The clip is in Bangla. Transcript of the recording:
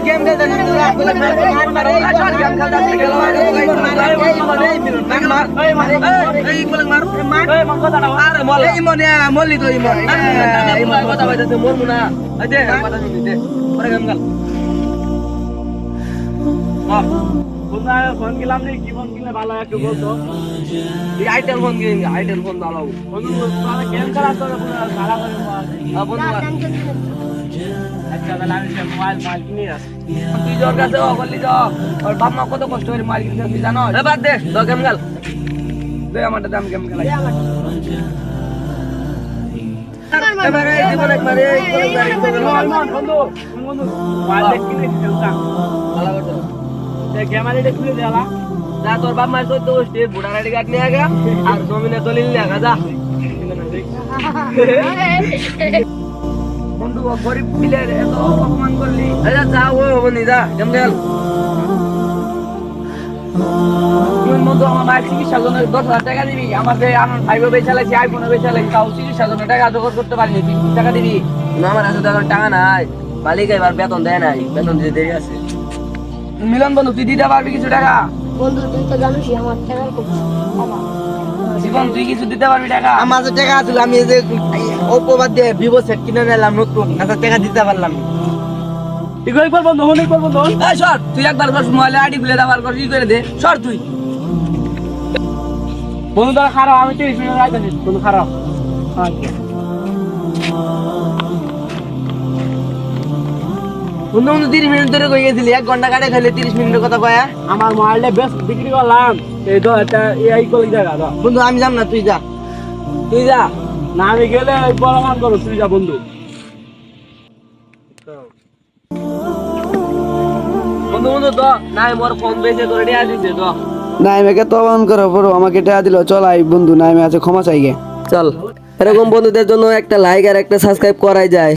গেম খেলতে মল্লি তো কথা বলতে মরবো না ফোন কিনলাম নি কি ফোন কিনলে ভালো একটু বলতো আইটেল ফোন কিনবি আইটেল ফোন ভালো গেম খেলা তো ভালো করে আচ্ছা তাহলে আমি মোবাইল কিনে আসি তুই তোর কাছে বললি তো ওর বাপ মা কত কষ্ট করে মোবাইল কিনতে তুই জানো বাদ দে তো গেম খেল দে আমারটা দাম গেম খেলাই এবারে জীবন একবারে বন্ধু মোবাইল কিনে খেলতাম ভালো করতো গেমারিটা খুলে দেলা যা তোর বাপ মার তো স্টে বুড়া রাইডি গাট নিয়ে আগা আর জমিনে দলিল নিয়ে আগা যা বন্ধু গরিব প্লেয়ার এত অপমান করলি আচ্ছা যা ও বনি যা গেম খেল তুই বন্ধু আমার বাইক চিকিৎসার জন্য 10,000 টাকা দিবি আমাকে আনন্দ ফাইভে বেচে চালাইছি আইফোনে বেচে চালাইছি তাও চিকিৎসার জন্য টাকা জোগাড় করতে পারিনি 3 টাকা দিবি না আমার কাছে টাকা নাই মালিক এবার বেতন দেয় নাই বেতন দিতে দেরি আছে মিলন বন্ধু তুই দিতে পারবি কিছু টাকা বন্ধু তুই তো জানিস আমার টাকার খুব অভাব জীবন তুই কিছু দিতে পারবি টাকা আমার যে টাকা আছিল আমি যে ওপো বাদ দিয়ে ভিভো সেট কিনে নিলাম নতুন আচ্ছা টাকা দিতে পারলাম ঠিক হয়ে পড়বো নহন করবো নহন এই সর তুই একবার বস মোবাইলে আইডি খুলে দাবার কর কি করে দে সর তুই বন্ধু তোরা খারাপ আমি 30 মিনিট রাইতেছি বন্ধু খারাপ আচ্ছা বন্ধু 30 মিনিট ধরে কই গেছিলি 1 ঘন্টা কাটে খাইলে 30 মিনিটের কথা কয়া আমার মোবাইলটা বেশ বিক্রি করলাম এই তো এটা এই কই জায়গা দাও বন্ধু আমি যাব না তুই যা না আমি গেলে বড় মান করব তুই যা বন্ধু বন্ধু তো নাই মোর ফোন বেচে তোরে দেয়া দিতে তো নাইমেকে তো অন করো পুরো আমাকে টাকা দিল চল আই বন্ধু নাইমে আছে ক্ষমা চাইগে চল এরকম বন্ধুদের জন্য একটা লাইক আর একটা সাবস্ক্রাইব করাই যায়।